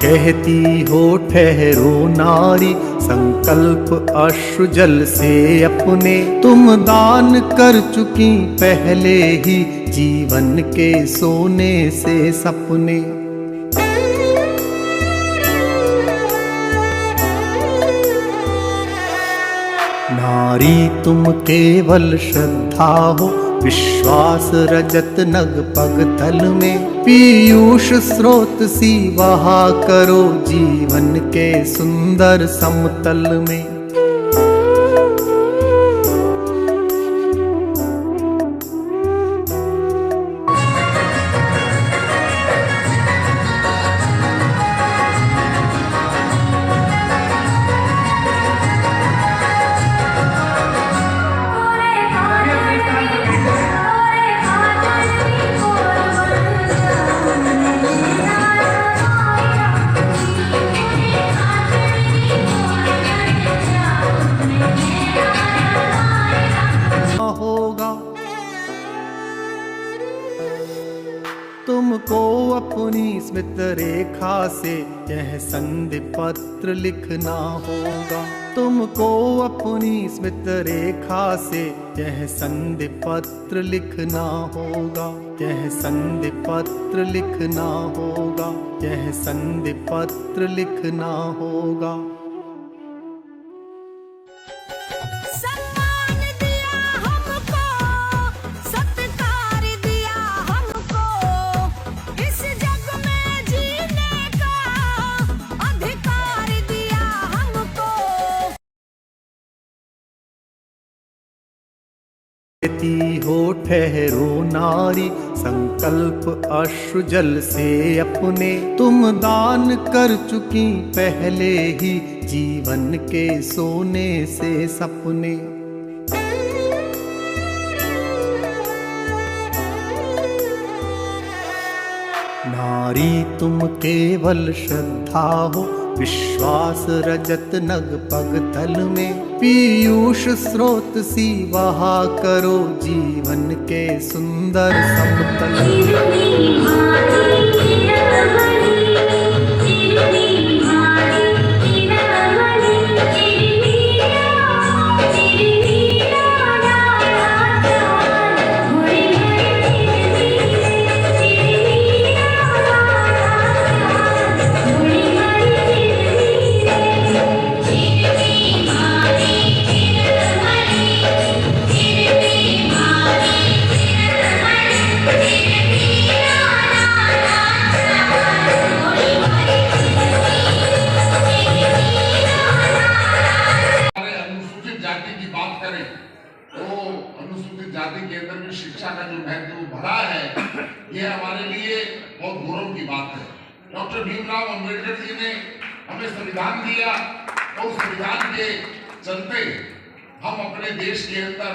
कहती हो ठहरो नारी, संकल्प अश्रु जल से अपने तुम दान कर चुकी पहले ही जीवन के सोने से सपने। नारी तुम केवल श्रद्धा हो, विश्वास रजत नग पग तल में, पीयूष स्रोत सी बहा करो जीवन के सुंदर समतल में। तुमको अपनी स्मित रेखा से यह संधि पत्र लिखना होगा। तुमको अपनी स्मित रेखा से यह संधि पत्र लिखना होगा। यह संधि पत्र लिखना होगा। यह संधि पत्र लिखना होगा। कहती हो ठहरो नारी, संकल्प अश्रु जल से अपने तुम दान कर चुकी पहले ही जीवन के सोने से सपने। नारी तुम केवल श्रद्धा हो, विश्वास रजत नग पग तल में, पीयूष स्रोत सी बहा करो जीवन के सुंदर समतल में। शिक्षा का जो महत्व बढ़ा है, ये हमारे लिए बहुत गौरव की बात है। डॉक्टर भीमराव अंबेडकर जी ने हमें संविधान दिया और संविधान के चलते हम अपने देश के अंदर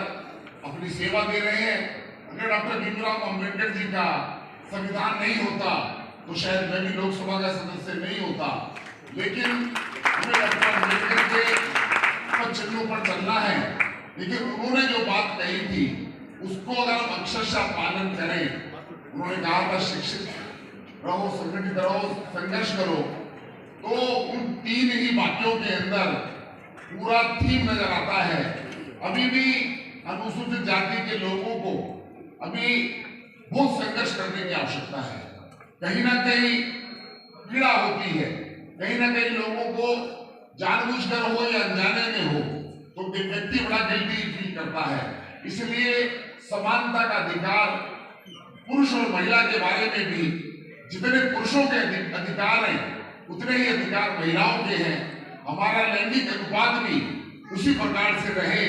अपनी सेवा दे रहे हैं। अगर डॉक्टर भीमराव अंबेडकर जी का संविधान नहीं होता तो शायद मैं भी लोकसभा का सदस्य नहीं होता, लेकिन हमें डॉक्टर अंबेडकर के पद चिन्हों पर चलना है। लेकिन उन्होंने जो बात कही थी उसको अगर हम अक्षरशः पालन करें, उन्होंने कहा था शिक्षित रहो, संगठित रहो, संघर्ष करो, तो उन तीन ही वाक्यों के अंदर पूरा थीम नजर आता है। अभी भी अनुसूचित जाति के लोगों को अभी बहुत संघर्ष करने की आवश्यकता है। कहीं ना कहीं पीड़ा होती है, कहीं ना कहीं लोगों को जानबूझकर हो या अनजाने में हो तो व्यक्ति बड़ा गिल्टी फील करता है। इसलिए समानता का अधिकार पुरुष और महिला के बारे में भी जितने पुरुषों के अधिकार हैं उतने ही अधिकार महिलाओं के हैं। हमारा लैंगिक अनुपात भी उसी प्रकार से रहे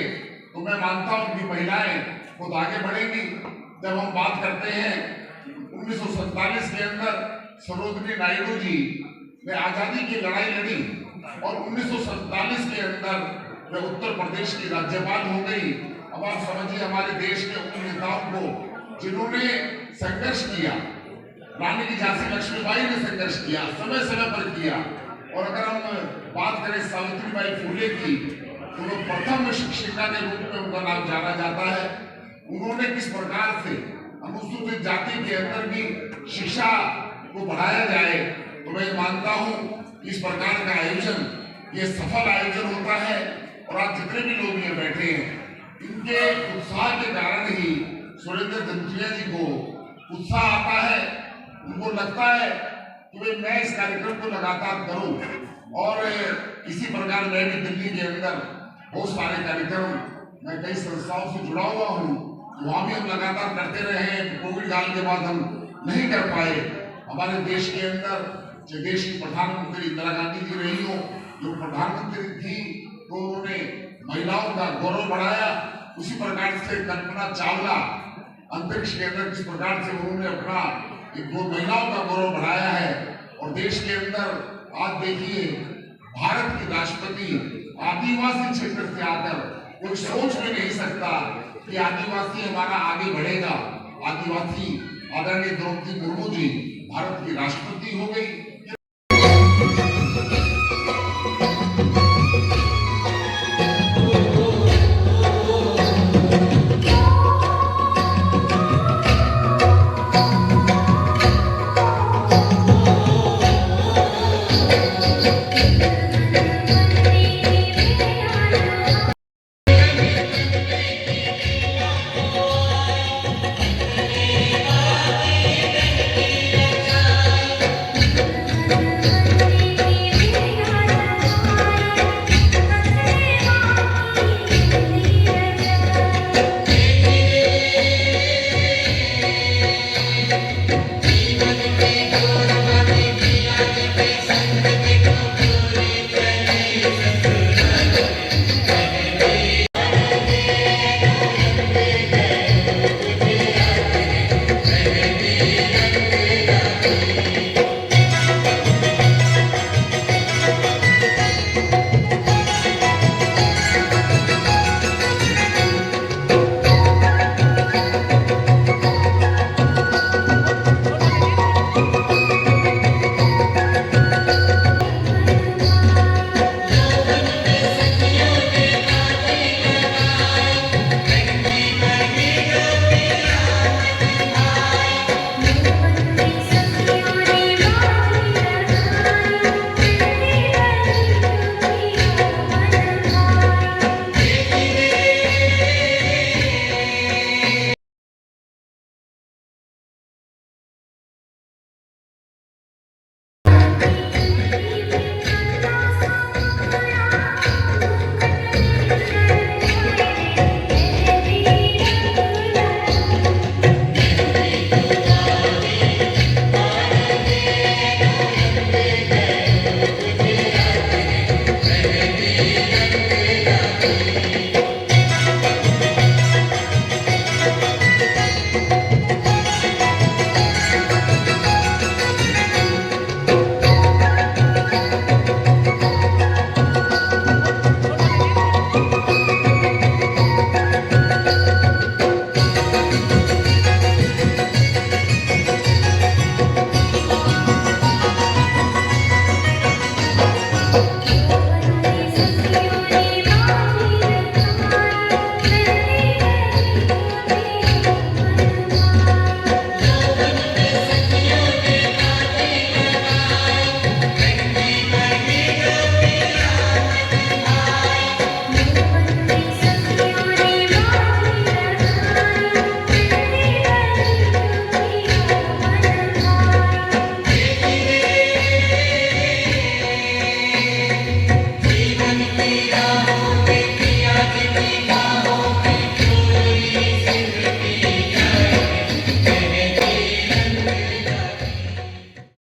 तो मैं मानता हूं कि महिलाएं खुद आगे बढ़ेंगी। जब हम बात करते हैं 1947 के अंदर सरोजिनी नायडू जी ने आजादी की लड़ाई लड़ी और 1947 के अंदर वे उत्तर प्रदेश की राज्यपाल हो गई। अब आप समझिए हमारे देश के उन नेताओं को जिन्होंने संघर्ष किया, रानी की झांसी लक्ष्मीबाई ने संघर्ष किया, समय समय पर किया। और अगर हम बात करें सावित्रीबाई फुले की तो वो प्रथम शिक्षिका के रूप में उनका नाम जाना जाता है। उन्होंने किस प्रकार से अनुसूचित जाति के अंदर भी शिक्षा को बढ़ाया जाए तो मैं मानता हूँ इस प्रकार का आयोजन ये सफल आयोजन होता है। और आज जितने भी लोग यहाँ बैठे हैं इनके उत्साह के कारण ही सुरेंद्र धनसुरिया जी को उत्साह आता है। उनको लगता है कि भाई मैं इस कार्यक्रम को लगातार करूं और इसी प्रकार मैं भी दिल्ली के अंदर बहुत सारे कार्यक्रम मैं कई संस्थाओं से जुड़ा हुआ हूँ, वहां भी हम लगातार करते रहे। कोविड काल के बाद हम नहीं कर पाए। हमारे देश के अंदर जो देश की प्रधानमंत्री इंदिरा गांधी जी रही हो, जो प्रधानमंत्री थी तो उन्होंने महिलाओं का गौरव बढ़ाया। उसी प्रकार से कल्पना चावला अंतरिक्ष के अंदर जिस प्रकार से उन्होंने अपना महिलाओं का गौरव बढ़ाया है। और देश के अंदर आज देखिए भारत की राष्ट्रपति आदिवासी क्षेत्र से आकर कोई सोच भी नहीं सकता कि आदिवासी हमारा आगे बढ़ेगा। आदिवासी आदरणीय द्रौपदी मुर्मू जी भारत की राष्ट्रपति हो गई।